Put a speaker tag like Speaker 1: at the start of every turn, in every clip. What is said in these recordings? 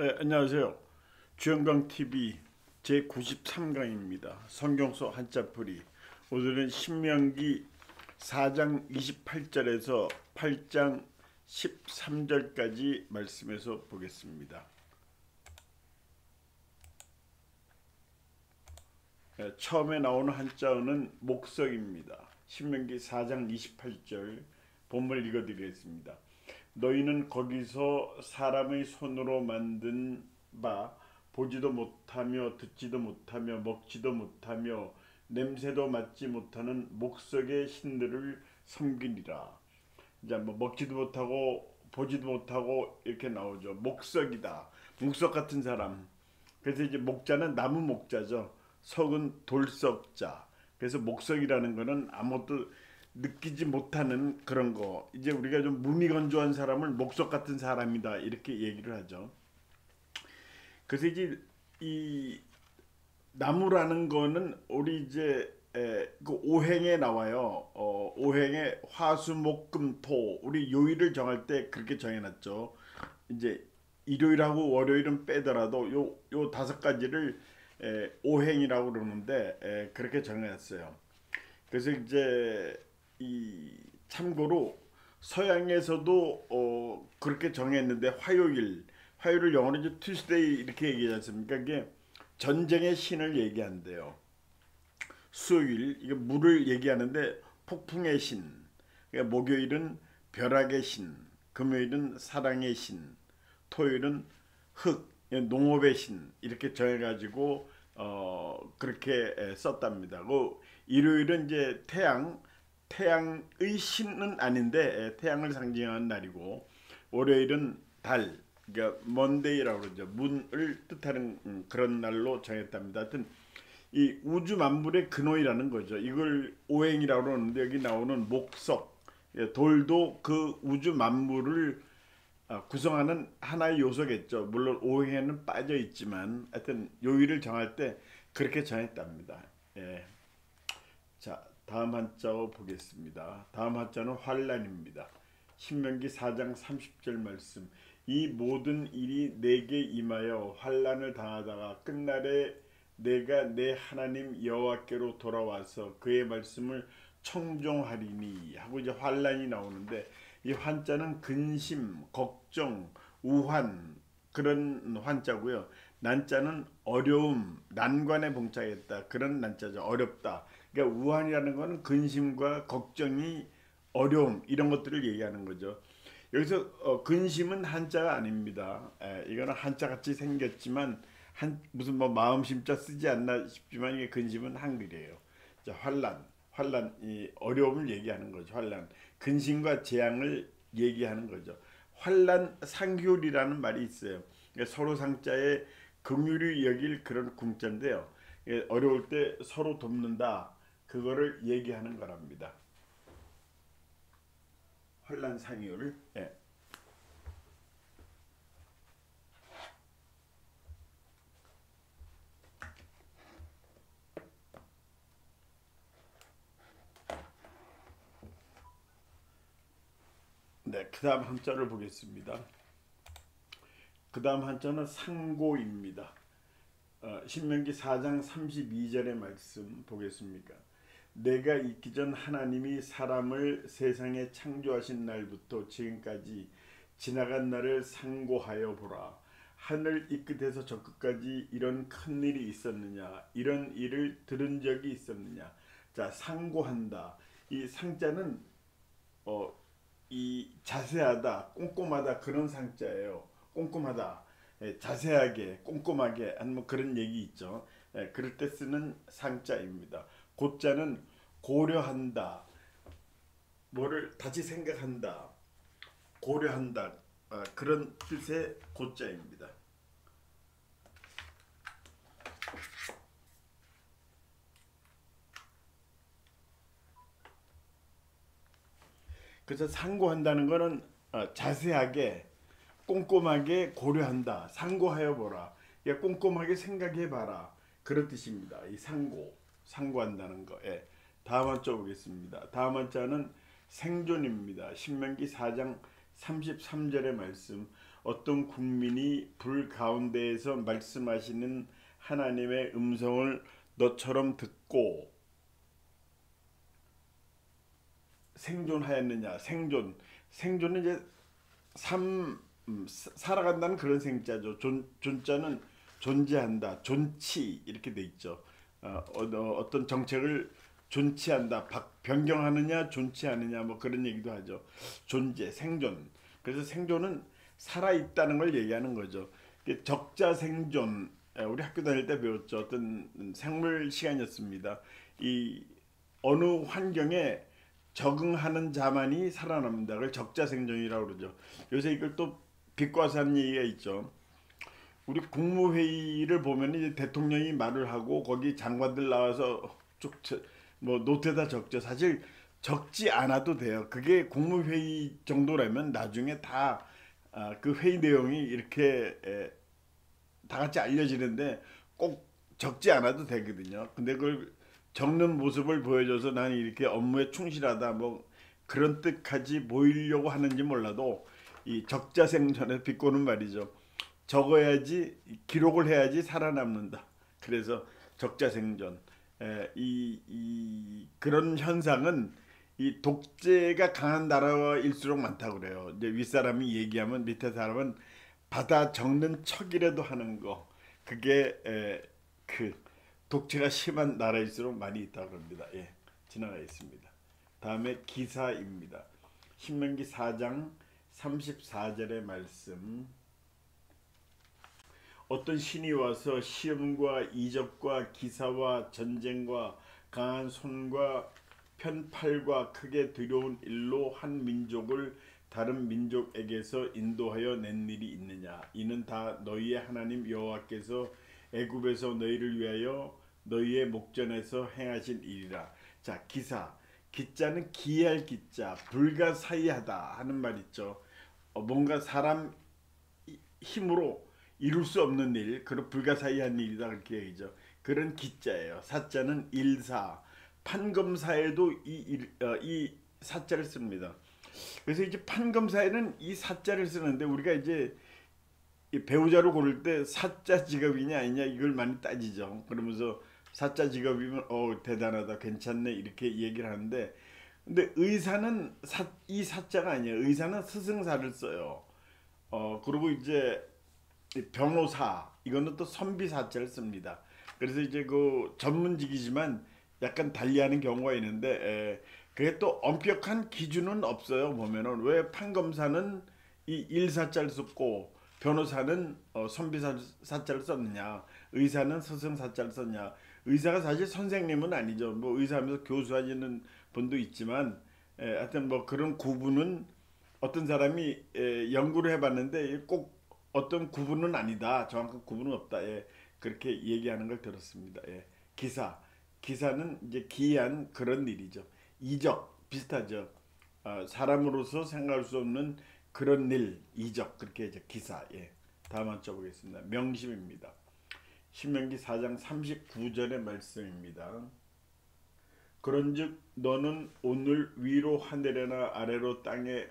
Speaker 1: 네, 안녕하세요. 주영광TV 제93강입니다. 성경서 한자풀이. 오늘은 신명기 4장 28절에서 8장 13절까지 말씀에서 보겠습니다. 네, 처음에 나오는 한자어는 목석입니다. 신명기 4장 28절 본문을 읽어드리겠습니다. 너희는 거기서 사람의 손으로 만든 바 보지도 못하며 듣지도 못하며 먹지도 못하며 냄새도 맡지 못하는 목석의 신들을 섬기리라. 이제 뭐 먹지도 못하고 보지도 못하고 이렇게 나오죠. 목석이다. 목석 같은 사람. 그래서 이제 목자는 나무 목자죠. 석은 돌석자. 그래서 목석이라는 거는 아무것도 느끼지 못하는 그런 거. 이제 우리가 좀 무미건조한 사람을 목석 같은 사람이다 이렇게 얘기를 하죠. 그래서 이제 이 나무라는 거는 우리 이제 그 오행에 나와요. 오행에 화수목금토 우리 요일을 정할 때 그렇게 정해놨죠. 이제 일요일하고 월요일은 빼더라도 요 다섯 가지를 오행이라고 그러는데 그렇게 정해놨어요. 그래서 이제 이 참고로 서양에서도 그렇게 정했는데 화요일을 영어로 이제 투스데이 이렇게 얘기하지 않습니까? 이게 전쟁의 신을 얘기한대요. 수요일 이게 물을 얘기하는데 폭풍의 신. 그러니까 목요일은 벼락의 신, 금요일은 사랑의 신, 토요일은 흙, 농업의 신 이렇게 정해가지고 그렇게 썼답니다. 그 일요일은 이제 태양의 신은 아닌데 태양을 상징하는 날이고, 월요일은 달, 그러니까 먼데이라고 그러죠. 문을 뜻하는 그런 날로 정했답니다. 하여튼 이 우주 만물의 근원이라는 거죠. 이걸 오행이라고 그러는데 여기 나오는 목석, 돌도 그 우주 만물을 구성하는 하나의 요소겠죠. 물론 오행에는 빠져 있지만 하여튼 요일을 정할 때 그렇게 정했답니다. 예. 자, 다음 한자어 보겠습니다. 다음 한자는 환란입니다. 신명기 4장 30절 말씀. 이 모든 일이 내게 임하여 환란을 당하다가 끝날에 내가 내 하나님 여호와께로 돌아와서 그의 말씀을 청종하리니 하고 이제 환란이 나오는데, 이 환자는 근심, 걱정, 우환 그런 환자고요. 난자는 어려움, 난관에 봉착했다 그런 난자죠. 어렵다. 그러니까 우환이라는 것은 근심과 걱정이 어려움 이런 것들을 얘기하는 거죠. 여기서 근심은 한자가 아닙니다. 이거는 한자같이 생겼지만 무슨 뭐 마음심자 쓰지 않나 싶지만 이게 근심은 한글이에요. 자, 환란 이 어려움을 얘기하는 거죠. 환란 근심과 재앙을 얘기하는 거죠. 환란 상효리라는 말이 있어요. 그러니까 서로 상자에 긍휼히 여길 그런 궁자인데요. 어려울 때 서로 돕는다 그거를 얘기하는 거랍니다. 환란 상효를. 예. 네, 그 다음 한자를 보겠습니다. 그 다음 한자는 상고입니다. 신명기 4장 32절의 말씀 보겠습니까? 내가 있기 전 하나님이 사람을 세상에 창조하신 날부터 지금까지 지나간 날을 상고하여 보라. 하늘 이 끝에서 저 끝까지 이런 큰 일이 있었느냐? 이런 일을 들은 적이 있었느냐? 자, 상고한다. 이 상자는 어, 이 자세하다, 꼼꼼하다 그런 상자예요. 꼼꼼하다, 자세하게, 꼼꼼하게 하는 뭐 그런 얘기 있죠. 그럴 때 쓰는 상자입니다. 고자는 고려한다, 뭐를 다시 생각한다, 고려한다 그런 뜻의 고자입니다. 그래서 상고한다는 거는 자세하게 꼼꼼하게 고려한다. 상고하여 보라. 꼼꼼하게 생각해 봐라. 그런 뜻입니다. 이 상고한다는 거. 예. 다음 한자 보겠습니다. 다음 한자는 생존입니다. 신명기 4장 33절의 말씀. 어떤 국민이 불 가운데에서 말씀하시는 하나님의 음성을 너처럼 듣고 생존하였느냐. 생존은 이제 살아간다는 그런 생자죠. 존자는 존재한다, 존치 이렇게 돼 있죠. 어떤 정책을 존치한다, 변경하느냐, 존치하느냐 뭐 그런 얘기도 하죠. 존재, 생존. 그래서 생존은 살아 있다는 걸 얘기하는 거죠. 적자 생존. 우리 학교 다닐 때 배웠죠. 어떤 생물 시간이었습니다. 이 어느 환경에 적응하는 자만이 살아남는다. 그걸 적자생존이라고 그러죠. 요새 이걸 또 비꼬아서 하는 얘기가 있죠. 우리 국무회의를 보면 이제 대통령이 말을 하고 거기 장관들 나와서 뭐 노트에다 적죠. 사실 적지 않아도 돼요. 그게 국무회의 정도라면 나중에 다 그 회의 내용이 이렇게 다 같이 알려지는데 꼭 적지 않아도 되거든요. 근데 그걸 적는 모습을 보여줘서 나는 이렇게 업무에 충실하다 뭐 그런 뜻까지 보이려고 하는지 몰라도 이 적자생존에 비꼬는 말이죠. 적어야지 기록을 해야지 살아남는다. 그래서 적자생존. 그런 현상은 이 독재가 강한 나라일수록 많다고 그래요. 이제 윗사람이 얘기하면 밑에 사람은 받아 적는 척이라도 하는 거. 그게 그 독재가 심한 나라일수록 많이 있다고 합니다. 예, 지나가겠습니다. 다음에 기사입니다. 신명기 4장 34절의 말씀. 어떤 신이 와서 시험과 이적과 기사와 전쟁과 강한 손과 편팔과 크게 두려운 일로 한 민족을 다른 민족에게서 인도하여 낸 일이 있느냐. 이는 다 너희의 하나님 여호와께서 애굽에서 너희를 위하여 너희의 목전에서 행하신 일이라. 자, 기사. 기자는 기이할 기자, 불가사의하다 하는 말 있죠. 뭔가 사람 힘으로 이룰 수 없는 일, 그런 불가사의한 일이다 그렇게 얘기죠. 그런 기자예요. 사자는 일사, 판검사에도 이 사자를 씁니다. 그래서 이제 판검사에는 이 사자를 쓰는데 우리가 이제 이 배우자를 고를 때 사자 직업이냐 아니냐 이걸 많이 따지죠. 그러면서 사자 직업이면 대단하다, 괜찮네 이렇게 얘기를 하는데, 근데 의사는 이 사자가 아니에요. 의사는 스승사를 써요. 그리고 이제 변호사 이거는 또 선비사자를 씁니다. 그래서 이제 그 전문직이지만 약간 달리하는 경우가 있는데 그게 또 엄격한 기준은 없어요. 보면은 왜 판검사는 이 일사자를 썼고 변호사는 선비사자를 썼느냐, 의사는 스승사자를 썼냐. 의사가 사실 선생님은 아니죠. 뭐 의사하면서 교수하시는 분도 있지만 하여튼 뭐 그런 구분은 어떤 사람이 연구를 해봤는데 꼭 어떤 구분은 아니다. 정확한 구분은 없다. 예. 그렇게 얘기하는 걸 들었습니다. 예. 기사는 이제 기이한 그런 일이죠. 이적 비슷하죠. 사람으로서 생각할 수 없는 그런 일, 이적 그렇게 이제 기사. 예. 다음 한번 보겠습니다. 명심입니다. 신명기 4장 39절의 말씀입니다. 그런즉 너는 오늘 위로 하늘에나 아래로 땅에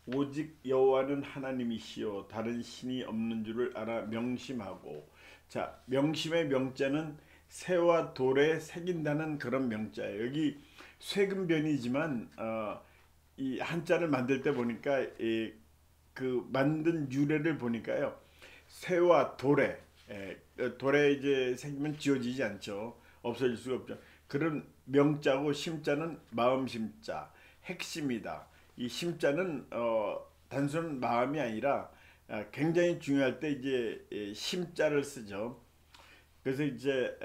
Speaker 1: 오직 여호와는 하나님이시요 다른 신이 없는 줄을 알아 명심하고. 자, 명심의 명자는 새와 돌에 새긴다는 그런 명자예요. 여기 쇠금변이지만 이 한자를 만들 때 보니까 그 만든 유래를 보니까요, 새와 돌에 이제 새기면 지워지지 않죠. 없어질 수가 없죠. 그런 명자고 심자는 마음 심자, 핵심이다. 이 심자는 단순한 마음이 아니라 굉장히 중요할 때 이제 심자를 쓰죠. 그래서 이제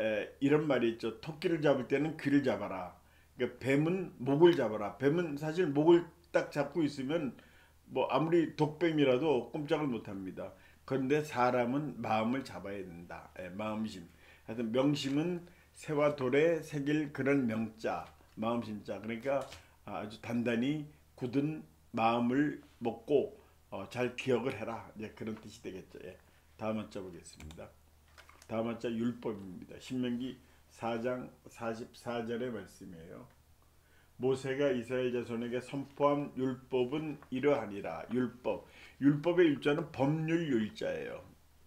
Speaker 1: 이런 말이 있죠. 토끼를 잡을 때는 귀를 잡아라. 그러니까 뱀은 목을 잡아라. 뱀은 사실 목을 딱 잡고 있으면 뭐 아무리 독뱀이라도 꼼짝을 못합니다. 그런데 사람은 마음을 잡아야 된다. 마음심. 하여튼 명심은 새와 돌에 새길 그런 명자, 마음심자. 그러니까 아주 단단히 굳은 마음을 먹고 잘 기억을 해라. 예, 그런 뜻이 되겠죠. 예. 다음 한자 보겠습니다. 다음 한자 율법입니다. 신명기 4장 44절의 말씀이에요. 모세가 이스라엘 자손에게 선포한 율법은 이러하니라. 율법의 율자는 법률 율자예요.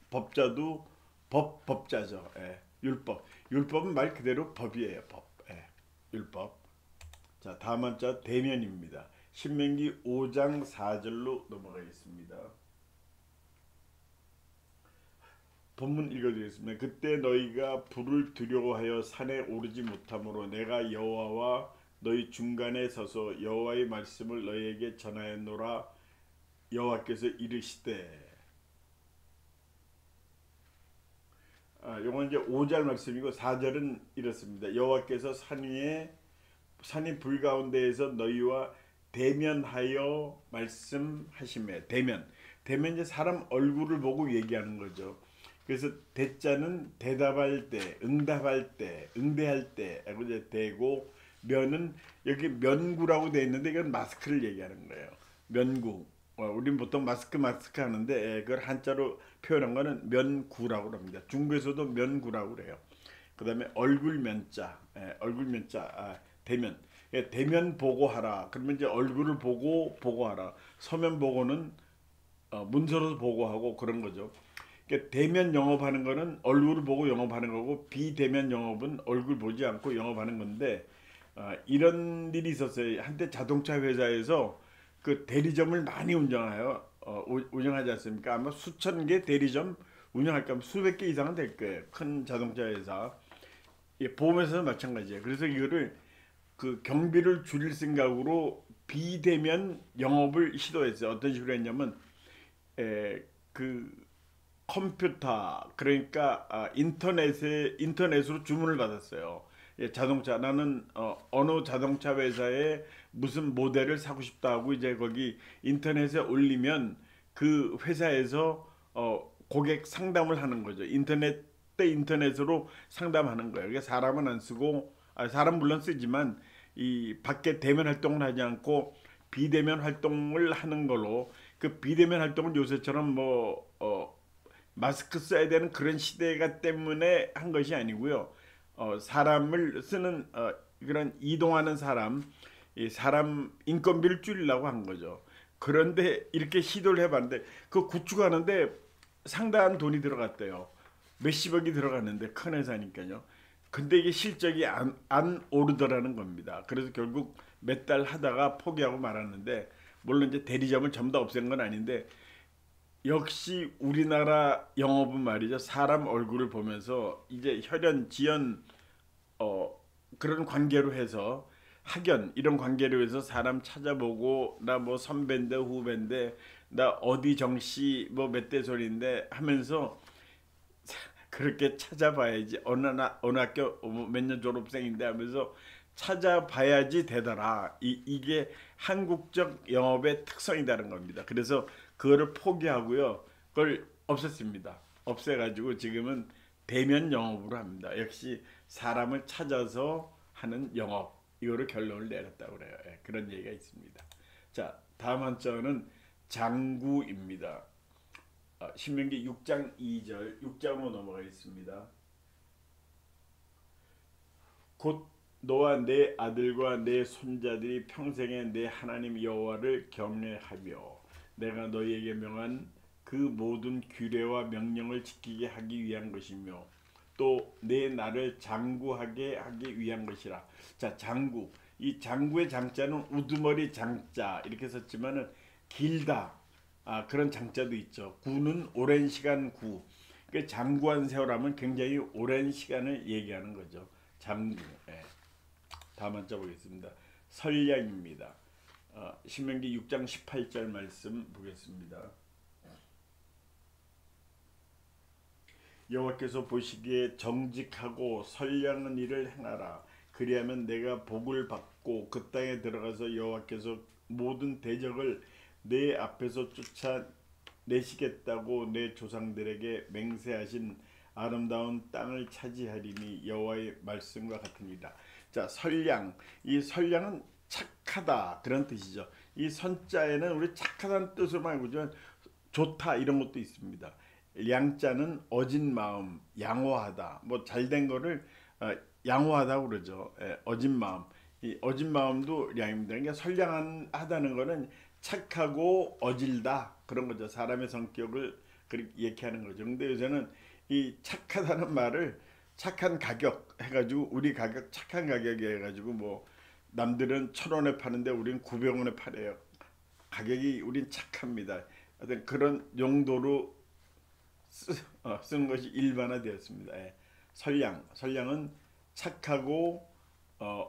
Speaker 1: 법자도 법자죠. 예. 율법은 말 그대로 법이에요. 법. 예. 율법. 자, 다음 한자 대면입니다. 신명기 5장 4절로 넘어가겠습니다. 본문 읽어드리겠습니다. 그때 너희가 불을 두려워하여 산에 오르지 못하므로 내가 여호와와 너희 중간에 서서 여호와의 말씀을 너희에게 전하였노라. 여호와께서 이르시되, 요건 이제 5절 말씀이고 4절은 이렇습니다. 여호와께서 산이 불 가운데에서 너희와 대면하여 말씀하시매. 대면 이제 사람 얼굴을 보고 얘기하는 거죠. 그래서 대자는 대답할 때, 응답할 때, 응대할 때 하고 이제 대고, 면은 여기 면구라고 돼 있는데 이건 마스크를 얘기하는 거예요. 면구. 우리는 보통 마스크 하는데 그걸 한자로 표현한 거는 면구라고 합니다. 중국에서도 면구라고 그래요. 그다음에 얼굴 면자, 대면. 대면 보고하라. 그러면 이제 얼굴을 보고 보고하라. 서면 보고는 문서로 보고하고 그런 거죠. 그러니까 대면 영업하는 거는 얼굴을 보고 영업하는 거고, 비대면 영업은 얼굴 보지 않고 영업하는 건데, 이런 일이 있었어요. 한때 자동차 회사에서 그 대리점을 많이 운영하지 않습니까? 아마 수천 개 대리점 운영할 거면 수백 개 이상은 될 거예요. 큰 자동차 회사. 보험회사도 마찬가지예요. 그래서 이거를 그 경비를 줄일 생각으로 비대면 영업을 시도했어요. 어떤 식으로 했냐면 그 컴퓨터, 그러니까 인터넷으로 주문을 받았어요. 나는 어느 자동차 회사에 무슨 모델을 사고 싶다 하고 이제 거기 인터넷에 올리면 그 회사에서 고객 상담을 하는 거죠. 인터넷으로 상담하는 거예요. 그러니까 사람은 안 쓰고, 사람 물론 쓰지만 이 밖에 대면 활동을 하지 않고 비대면 활동을 하는 걸로, 그 비대면 활동은 요새처럼 마스크 써야 되는 그런 시대가 때문에 한 것이 아니고요. 사람을 쓰는 그런 이동하는 사람 인건비를 줄이려고 한 거죠. 그런데 이렇게 시도를 해봤는데 그 구축하는데 상당한 돈이 들어갔대요. 몇십억이 들어갔는데, 큰 회사니까요. 근데 이게 실적이 안 오르더라는 겁니다. 그래서 결국 몇 달 하다가 포기하고 말았는데, 물론 이제 대리점을 전부 다 없앤 건 아닌데, 역시 우리나라 영업은 말이죠. 사람 얼굴을 보면서 이제 혈연, 지연, 그런 관계로 해서, 학연 이런 관계로 해서 사람 찾아보고, 나 뭐 선배인데 후배인데, 나 어디 정시 뭐 몇 대 소리인데 하면서 그렇게 찾아봐야지, 어느 학교 몇 년 졸업생인데 하면서 찾아봐야지 되더라. 이게 한국적 영업의 특성이라는 겁니다. 그래서 그거를 포기하고요, 그걸 없앴습니다. 없애가지고 지금은 대면 영업으로 합니다. 역시 사람을 찾아서 하는 영업, 이거를 결론을 내렸다고 그래요. 그런 얘기가 있습니다. 자, 다음 한자는 장구입니다. 신명기 6장 2절, 6장으로 넘어가겠습니다. 곧 너와 내 아들과 내 손자들이 평생에 내 하나님 여호와를 경외하며 내가 너희에게 명한 그 모든 규례와 명령을 지키게 하기 위한 것이며 또 내 나를 장구하게 하기 위한 것이라. 자, 장구. 이 장구의 장자는 우두머리 장자 이렇게 썼지만은 길다, 그런 장자도 있죠. 구는 오랜 시간 구. 그러니까 장구한 세월하면 굉장히 오랜 시간을 얘기하는 거죠. 장구. 다음 한자 보겠습니다. 설량입니다. 신명기 6장 18절 말씀 보겠습니다. 여호와께서 보시기에 정직하고 선량한 일을 행하라. 그리하면 내가 복을 받고 그 땅에 들어가서 여호와께서 모든 대적을 내 앞에서 쫓아내시겠다고 내 조상들에게 맹세하신 아름다운 땅을 차지하리니 여호와의 말씀과 같으니라. 자, 선량. 이 선량은 착하다 그런 뜻이죠. 이 선자에는 우리 착하다는 뜻을 말고 좋다 이런 것도 있습니다. 량자는 어진 마음, 양호하다. 뭐 잘된 거를 양호하다고 그러죠. 어진 마음. 이 어진 마음도 량입니다. 그러니까 선량하다는 거는 착하고 어질다 그런 거죠. 사람의 성격을 그렇게 얘기하는 거죠. 근데 요새는 이 착하다는 말을 착한 가격 해가지고 우리 가격 착한 가격이 해가지고 뭐 남들은 1,000원에 파는데 우리는 900원에 팔아요. 가격이 우린 착합니다. 하여튼 그런 용도로 쓰는 것이 일반화되었습니다. 예. 선량은 착하고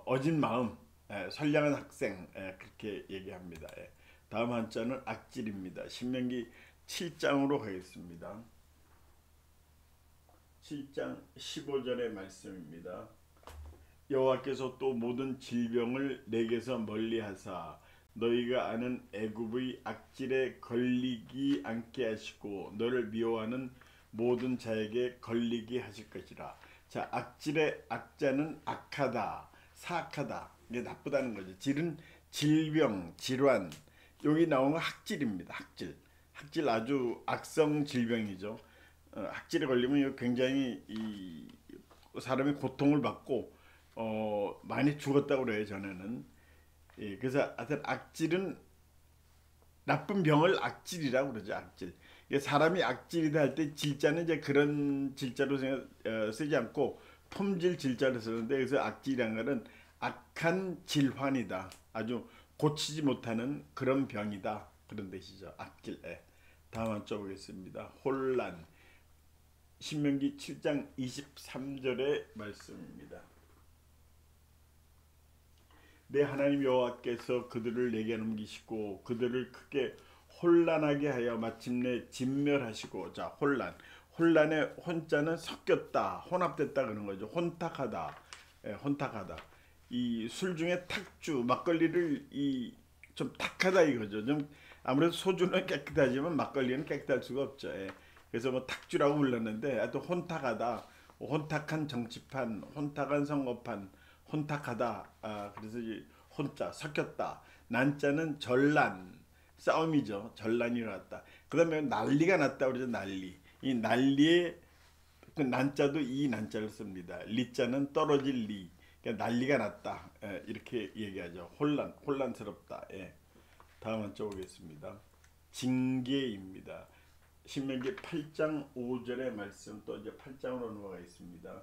Speaker 1: 어진 마음, 선량한 학생 그렇게 얘기합니다. 예. 다음 한자는 악질입니다. 신명기 7장으로 가겠습니다. 7장 15절의 말씀입니다. 여호와께서 또 모든 질병을 내게서 멀리하사 너희가 아는 애굽의 악질에 걸리지 않게 하시고 너를 미워하는 모든 자에게 걸리게 하실 것이라. 자, 악질의 악자는 악하다, 사악하다, 이게 나쁘다는 거죠. 질은 질병, 질환. 여기 나온 건 학질입니다. 학질 아주 악성 질병이죠. 학질에 걸리면 이거 굉장히 이 사람이 고통을 받고 많이 죽었다고 그래요. 전에는. 예, 그래서 하여튼 악질은 나쁜 병을 악질이라고 그러죠. 악질. 사람이 악질이다 할 때 질자는 이제 그런 질자로 쓰지 않고 품질 질자로 쓰는데, 그래서 악질이라는 것은 악한 질환이다. 아주 고치지 못하는 그런 병이다. 그런 뜻이죠. 악질. 다음 한번 보겠습니다. 혼란. 신명기 7장 23절의 말씀입니다. 내 하나님 여호와께서 그들을 내게 넘기시고 그들을 크게 혼란하게 하여 마침내 진멸하시고. 자, 혼란의 혼자는 섞였다, 혼합됐다 그런 거죠. 혼탁하다, 혼탁하다. 이 술 중에 탁주, 막걸리를 이 좀 탁하다 이거죠. 좀 아무래도 소주는 깨끗하지만 막걸리는 깨끗할 수가 없죠. 그래서 뭐 탁주라고 불렀는데 하여튼 혼탁하다, 혼탁한 정치판, 혼탁한 선거판, 혼탁하다. 그래서 이 혼자 섞였다. 난자는 전란, 싸움이죠. 전란이 일어났다. 그다음에 난리가 났다 그러죠. 난리. 이 난리에 그 난자도 이 난자를 씁니다. 리자는 떨어질 리. 그러니까 난리가 났다. 이렇게 얘기하죠. 혼란스럽다. 다음 한자 보겠습니다. 징계입니다. 신명기 8장 5절의 말씀, 또 이제 8장으로 넘어가겠습니다.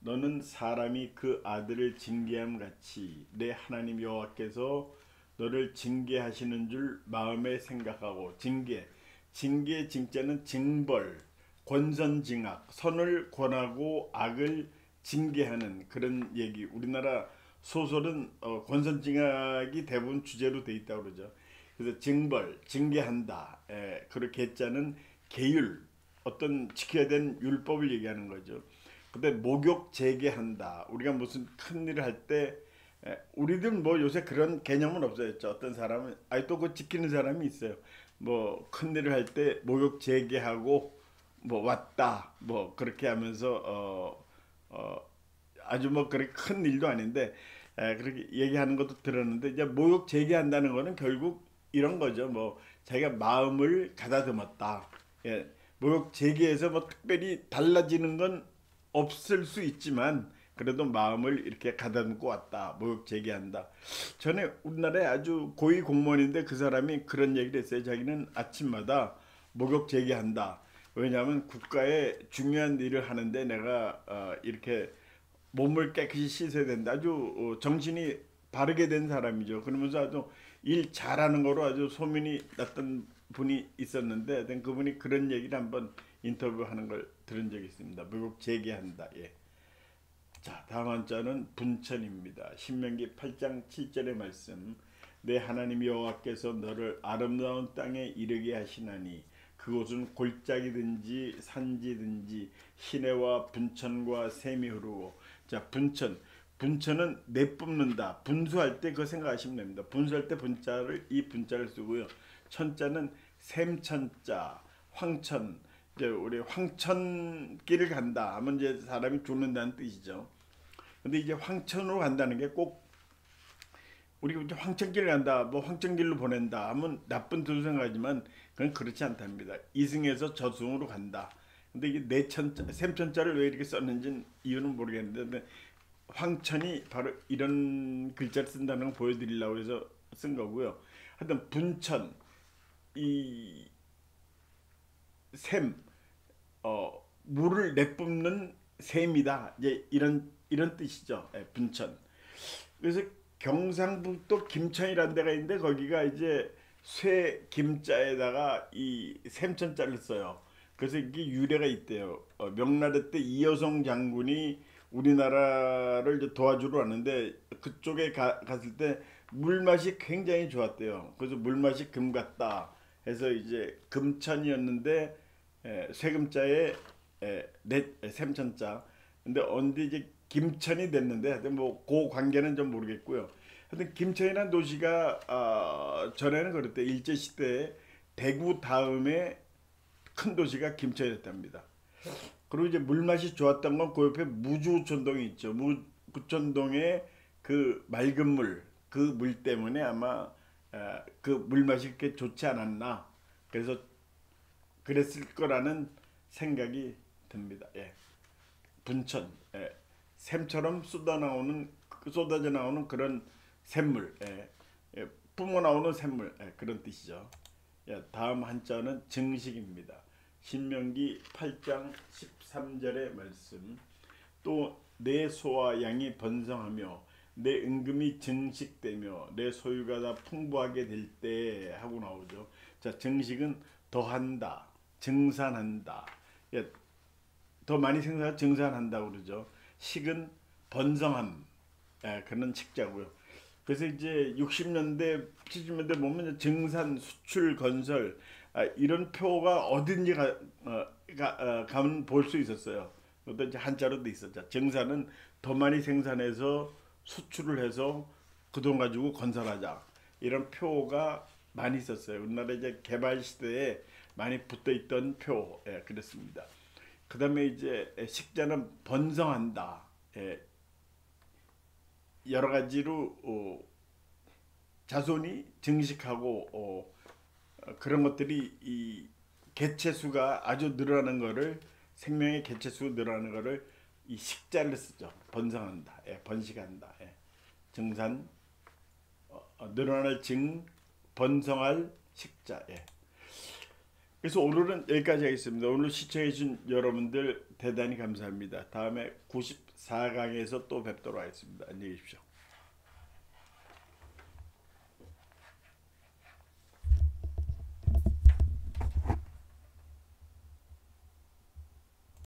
Speaker 1: 너는 사람이 그 아들을 징계함 같이 내 하나님 여호와께서 너를 징계하시는 줄 마음에 생각하고. 징계 징자는 징벌, 권선징악, 선을 권하고 악을 징계하는 그런 얘기. 우리나라 소설은 권선징악이 대부분 주제로 돼 있다고 그러죠. 그래서 징벌, 징계한다. 그렇게 했자는 계율, 어떤 지켜야 되는 율법을 얘기하는 거죠. 근데 목욕 재개한다. 우리가 무슨 큰 일을 할 때, 우리들 뭐 요새 그런 개념은 없어졌죠. 어떤 사람은 또 그 지키는 사람이 있어요. 뭐 큰 일을 할 때 목욕 재개하고 뭐 왔다 뭐 그렇게 하면서 아주 뭐 그렇게 큰 일도 아닌데 그렇게 얘기하는 것도 들었는데, 이제 목욕 재개한다는 거는 결국 이런 거죠. 뭐 자기가 마음을 가다듬었다. 목욕 재개해서 뭐 특별히 달라지는 건 없을 수 있지만 그래도 마음을 이렇게 가다듬고 왔다. 목욕 재개한다. 전에 우리나라에 아주 고위 공무원인데 그 사람이 그런 얘기를 했어요. 자기는 아침마다 목욕 재개한다. 왜냐하면 국가에 중요한 일을 하는데 내가 이렇게 몸을 깨끗이 씻어야 된다. 아주 정신이 바르게 된 사람이죠. 그러면서 아주 일 잘하는 거로 아주 소문이 났던 분이 있었는데, 그분이 그런 얘기를 한번 인터뷰하는 걸 들은 적이 있습니다. 목욕 재개한다. 자, 다음 한자는 분천입니다. 신명기 8장 7절의 말씀. 내 하나님 여호와께서 너를 아름다운 땅에 이르게 하시나니 그곳은 골짜기든지 산지든지 시내와 분천과 샘이 흐르고. 자, 분천은 내뿜는다. 분수할 때 그거 생각하시면 됩니다. 분수할 때 이 분자를 쓰고요. 천자는 샘천자, 황천. 이제 우리 황천길을 간다 하면 이제 사람이 죽는다는 뜻이죠. 근데 이제 황천으로 간다는 게 꼭 우리 이제 황천길을 간다, 뭐 황천길로 보낸다 하면 나쁜 뜻으로 생각하지만 그건 그렇지 않답니다. 이승에서 저승으로 간다. 근데 이게 내천자, 샘천자를 왜 이렇게 썼는지는 이유는 모르겠는데, 황천이 바로 이런 글자를 쓴다는 걸 보여드리려고 해서 쓴 거고요. 하여튼 분천, 이 샘, 물을 내뿜는 샘이다. 이제 이런 뜻이죠. 예, 분천. 그래서 경상북도 김천이라는 데가 있는데 거기가 이제 쇠 김자에다가 이 샘천자를 써요. 그래서 이게 유래가 있대요. 명나라 때 이여성 장군이 우리나라를 이제 도와주러 왔는데 그쪽에 갔을 때 물맛이 굉장히 좋았대요. 그래서 물맛이 금 같다 해서 이제 금천이었는데 쇠금자에 샘천자. 근데 언제 이제 김천이 됐는데 하여튼 뭐 그 관계는 좀 모르겠고요. 하여튼 김천이라는 도시가 전에는 그랬대. 일제 시대에 대구 다음에 큰 도시가 김천이었답니다. 그리고 이제 물맛이 좋았던 건 그 옆에 무주천동이 있죠. 무주천동에 그 맑은 물, 그 물 때문에 아마 그 물맛이 그렇게 좋지 않았나. 그래서 그랬을 거라는 생각이 듭니다. 예. 분천, 예. 샘처럼 쏟아져 나오는 그런 샘물, 예. 예. 뿜어 나오는 샘물, 예. 그런 뜻이죠. 예. 다음 한자는 증식입니다. 신명기 8장 13절의 말씀. 또 내 소와 양이 번성하며 내 은금이 증식되며 내 소유가 다 풍부하게 될 때 하고 나오죠. 자, 증식은 더한다, 증산한다. 예, 더 많이 증산한다고 그러죠. 식은 번성함, 예, 그런 식자고요. 그래서 이제 60년대, 70년대 보면 증산, 수출, 건설 이런 표가 어딘지 가면 볼 수 있었어요. 그것도 이제 한자로도 있었죠. 증산은 더 많이 생산해서 수출을 해서 그 돈 가지고 건설하자. 이런 표가 많이 있었어요. 우리나라 이제 개발 시대에 많이 붙어 있던 표, 예, 그렇습니다. 그다음에 이제 식자는 번성한다. 예, 여러 가지로 자손이 증식하고 그런 것들이 이 개체수가 아주 늘어나는 거를 생명의 개체수 늘어나는 거를 이 식자를 쓰죠. 번성한다. 예, 번식한다. 예. 증산 늘어날 증 번성할 식자. 예. 그래서 오늘은 여기까지 하겠습니다. 오늘 시청해주신 여러분들 대단히 감사합니다. 다음에 94강에서 또 뵙도록 하겠습니다. 안녕히 계십시오.